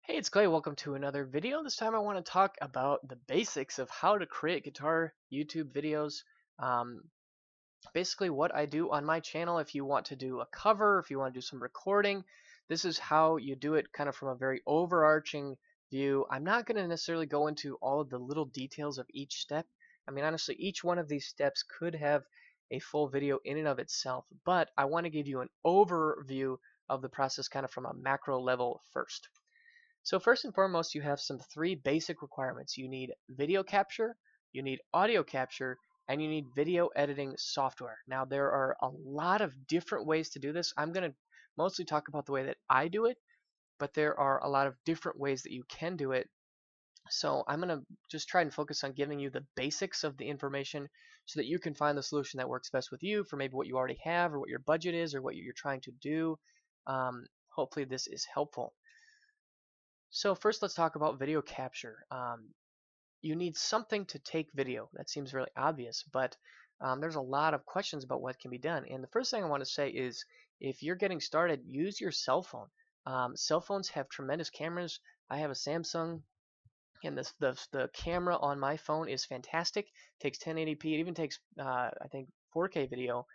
Hey, it's Clay. Welcome to another video. This time I want to talk about the basics of how to create guitar YouTube videos. Um, Basically what I do on my channel. If you want to do a cover, if you want to do some recording, this is how you do it kind of from a very overarching view. I'm not going to necessarily go into all of the little details of each step. I mean, honestly, each one of these steps could have a full video in and of itself, but I want to give you an overview of the process kind of from a macro level first. So first and foremost, you have some three basic requirements. You need video capture, you need audio capture, and you need video editing software. Now there are a lot of different ways to do this. I'm going to mostly talk about the way that I do it, but there are a lot of different ways that you can do it. So I'm going to just try and focus on giving you the basics of the information so that you can find the solution that works best with you for maybe what you already have or what your budget is or what you're trying to do. Hopefully this is helpful. So first let's talk about video capture. You need something to take video. That seems really obvious, but there's a lot of questions about what can be done. And the first thing I want to say is if you're getting started, use your cell phone. Cell phones have tremendous cameras. I have a Samsung, and the camera on my phone is fantastic. It takes 1080p. It even takes, I think, 4K video,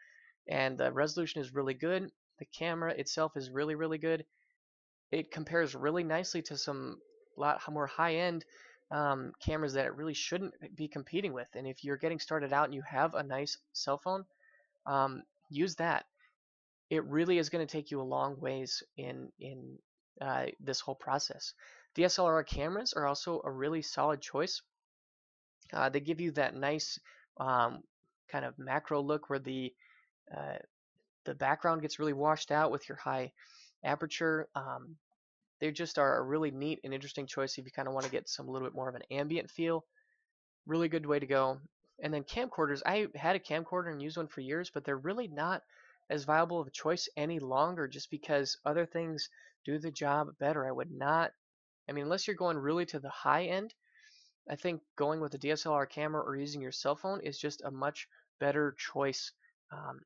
and the resolution is really good. The camera itself is really, really good. It compares really nicely to some lot more high-end cameras that it really shouldn't be competing with. And if you're getting started out and you have a nice cell phone, use that. It really is going to take you a long ways in this whole process. DSLR cameras are also a really solid choice. They give you that nice kind of macro look where uh, the background gets really washed out with your high aperture. They just are a really neat and interesting choice if you kind of want to get some a little bit more of an ambient feel. Really good way to go. And then camcorders. I had a camcorder and used one for years, but they're really not as viable of a choice any longer just because other things do the job better. I would not, I mean, unless you're going really to the high end, I think going with a DSLR camera or using your cell phone is just a much better choice. Um,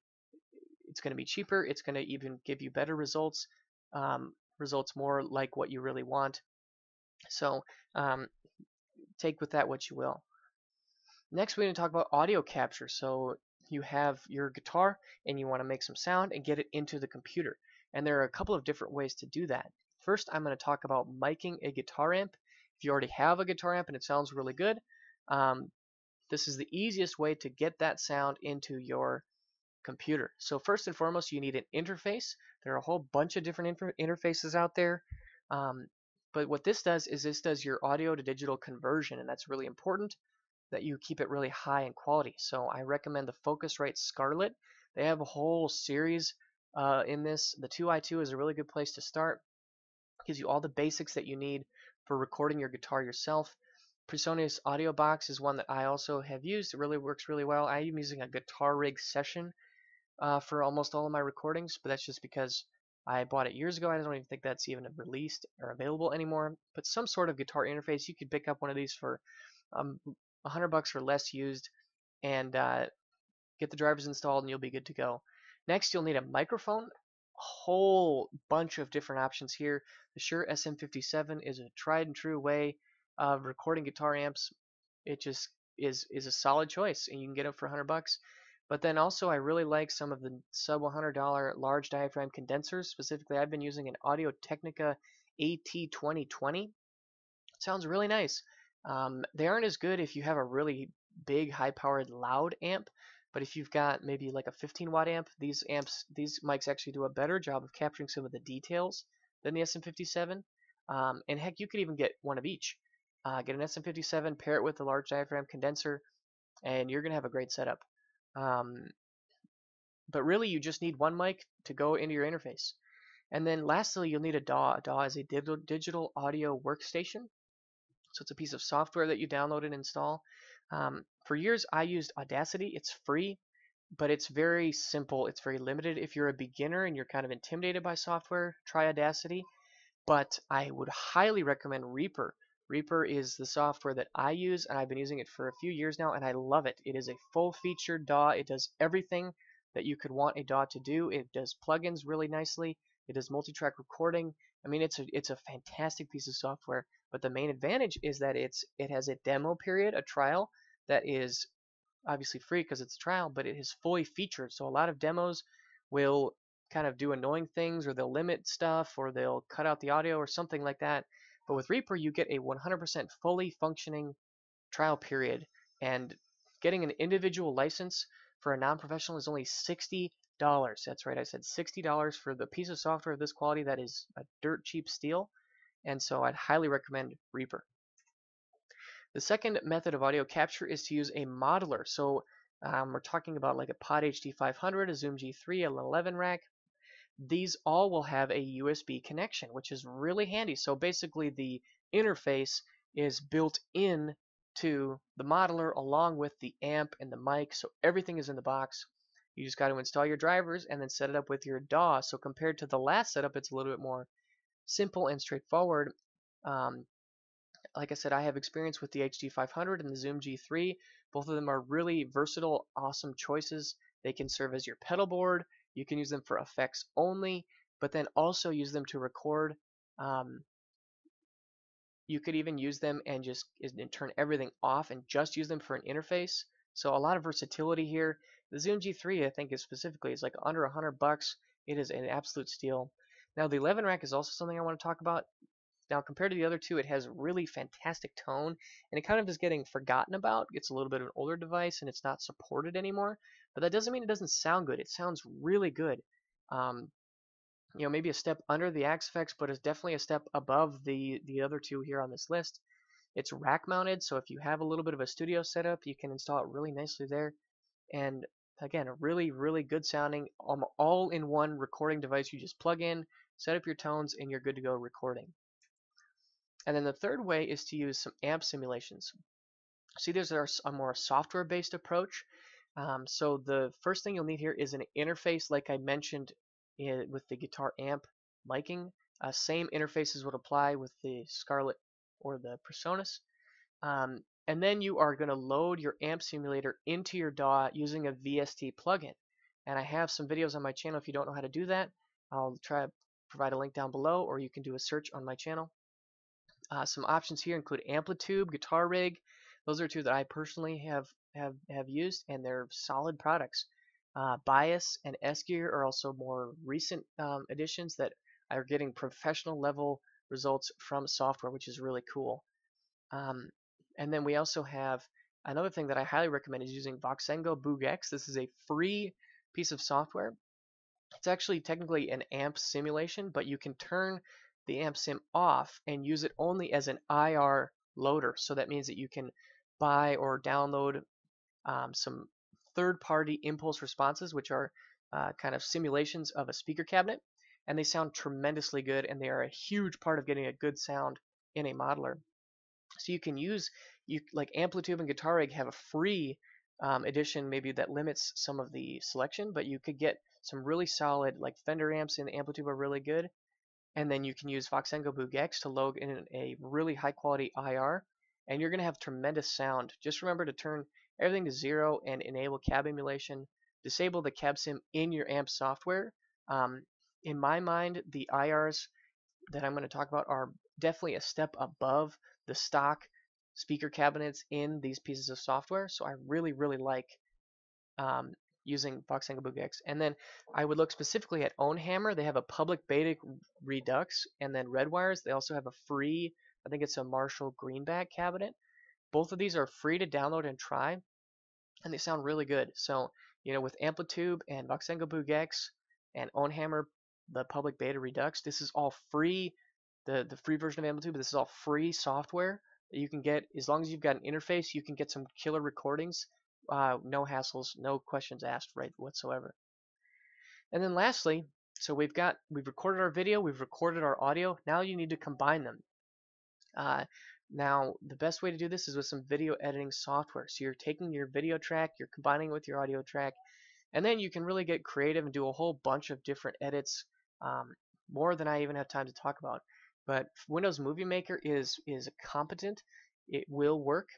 it's going to be cheaper. It's going to even give you better results, results more like what you really want. So take with that what you will. Next, we're going to talk about audio capture. So you have your guitar and you want to make some sound and get it into the computer. And there are a couple of different ways to do that. First, I'm going to talk about miking a guitar amp. If you already have a guitar amp and it sounds really good, this is the easiest way to get that sound into your computer. So first and foremost, you need an interface. There are a whole bunch of different interfaces out there. But what this does is this does your audio to digital conversion, and that's really important that you keep it really high in quality. So I recommend the Focusrite Scarlett. They have a whole series in this. The 2i2 is a really good place to start. It gives you all the basics that you need for recording your guitar yourself. PreSonus Audio Box is one that I also have used. It really works really well. I am using a Guitar Rig Session for almost all of my recordings, but that's just because I bought it years ago. I don't even think that's even released or available anymore. But some sort of guitar interface, you could pick up one of these for $100 or less used, and get the drivers installed, and you'll be good to go. Next, you'll need a microphone. A whole bunch of different options here. The Shure SM57 is a tried and true way of recording guitar amps. It just is a solid choice, and you can get it for $100. But then also I really like some of the sub $100 large diaphragm condensers. Specifically, I've been using an Audio-Technica AT2020. It sounds really nice. They aren't as good if you have a really big, high-powered, loud amp. But if you've got maybe like a 15-watt amp, these mics actually do a better job of capturing some of the details than the SM57. And heck, you could even get one of each. Get an SM57, pair it with the large diaphragm condenser, and you're going to have a great setup. But really, you just need one mic to go into your interface. And then lastly, you'll need a DAW. A DAW is a digital audio workstation. So it's a piece of software that you download and install. For years, I used Audacity. It's free, but it's very simple. It's very limited. If you're a beginner and you're kind of intimidated by software, try Audacity. But I would highly recommend Reaper. Reaper is the software that I use, and I've been using it for a few years now, and I love it. It is a full-featured DAW. It does everything that you could want a DAW to do. It does plugins really nicely. It does multi-track recording. I mean, it's a fantastic piece of software. But the main advantage is that it has a demo period, a trial that is obviously free because it's a trial, but it is fully featured. So a lot of demos will kind of do annoying things, or they'll limit stuff, or they'll cut out the audio or something like that. But with Reaper, you get a 100% fully functioning trial period, and getting an individual license for a non-professional is only $60. That's right, I said $60 for the piece of software of this quality. That is a dirt cheap steal, and so I'd highly recommend Reaper. The second method of audio capture is to use a modeler. So we're talking about like a Pod HD 500, a Zoom G3, an 11 rack. These all will have a USB connection, which is really handy. So basically the interface is built in to the modeler along with the amp and the mic, so everything is in the box. You just got to install your drivers and then set it up with your DAW. So compared to the last setup, it's a little bit more simple and straightforward. Like I said, I have experience with the HD 500 and the Zoom G3. Both of them are really versatile, awesome choices. They can serve as your pedal board. You can use them for effects only, but then also use them to record. You could even use them and just turn everything off and just use them for an interface. So a lot of versatility here. The Zoom G3, I think, is specifically is like under $100. It is an absolute steal. Now the 11 rack is also something I want to talk about. Now compared to the other two, it has really fantastic tone, and it kind of is getting forgotten about. It's a little bit of an older device and it's not supported anymore, but that doesn't mean it doesn't sound good. It sounds really good. Maybe a step under the Axe-Fx, but it's definitely a step above the other two here on this list. It's rack mounted, so if you have a little bit of a studio setup, you can install it really nicely there. And again, a really, really good sounding, all-in-one recording device. You just plug in, set up your tones, and you're good to go recording. And then the third way is to use some amp simulations. See, there's a more software-based approach. So the first thing you'll need here is an interface, like I mentioned with the guitar amp miking. Same interfaces would apply with the Scarlett or the Presonus. And then you are going to load your amp simulator into your DAW using a VST plugin. And I have some videos on my channel if you don't know how to do that. I'll try to provide a link down below, or you can do a search on my channel. Some options here include Amplitude, Guitar Rig. Those are two that I personally have used, and they're solid products. Bias and S-Gear are also more recent additions that are getting professional level results from software, which is really cool. And then we also have another thing that I highly recommend is using Voxengo Boog X. This is a free piece of software. It's actually technically an amp simulation, but you can turn the amp sim off and use it only as an IR loader. So that means that you can buy or download some third-party impulse responses, which are kind of simulations of a speaker cabinet, and they sound tremendously good, and they are a huge part of getting a good sound in a modeler. So you can use, like Amplitude and Guitar Rig have a free edition maybe that limits some of the selection, but you could get some really solid, like Fender amps in Amplitude are really good. And then you can use Voxengo Boog X to load in a really high quality IR, and you're going to have tremendous sound. Just remember to turn everything to 0 and enable cab emulation. Disable the cab sim in your amp software. In my mind, the IRs that I'm going to talk about are definitely a step above the stock speaker cabinets in these pieces of software. So I really, really like using Voxengo Boog X. And then I would look specifically at Ownhammer. They have a public beta Redux, and then Redwires. They also have a free, I think it's a Marshall Greenback cabinet. Both of these are free to download and try, and they sound really good. So, with Amplitude and Voxengo Boog X and Ownhammer, the public beta Redux, this is all free, the free version of Amplitude, but this is all free software that you can get. As long as you've got an interface, you can get some killer recordings. No hassles, no questions asked, right, whatsoever. And then lastly, so we've recorded our video, we've recorded our audio. Now you need to combine them. Now the best way to do this is with some video editing software. So you're taking your video track, you're combining it with your audio track, and then you can really get creative and do a whole bunch of different edits, more than I even have time to talk about. But Windows Movie Maker is competent. It will work,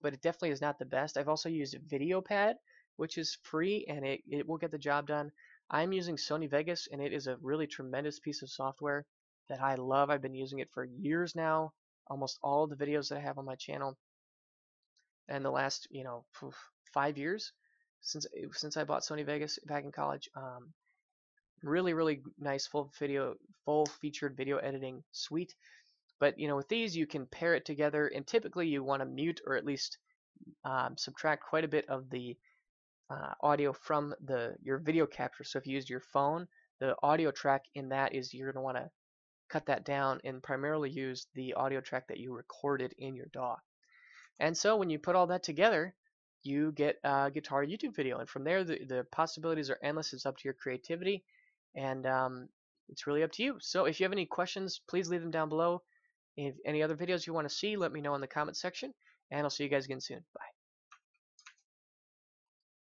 but it definitely is not the best. I've also used VideoPad, which is free, and it will get the job done. I'm using Sony Vegas, and it is a really tremendous piece of software that I love. I've been using it for years now. Almost all of the videos that I have on my channel, and the last 5 years since I bought Sony Vegas back in college. Really nice full featured video editing suite. But with these you can pair it together, and typically you want to mute or at least subtract quite a bit of the audio from your video capture. So if you used your phone, the audio track in that is you're going to want to cut that down and primarily use the audio track that you recorded in your DAW. And so when you put all that together, you get a guitar YouTube video, and from there the possibilities are endless. It's up to your creativity, and it's really up to you. So if you have any questions, please leave them down below. If any other videos you want to see, let me know in the comment section, and I'll see you guys again soon. Bye.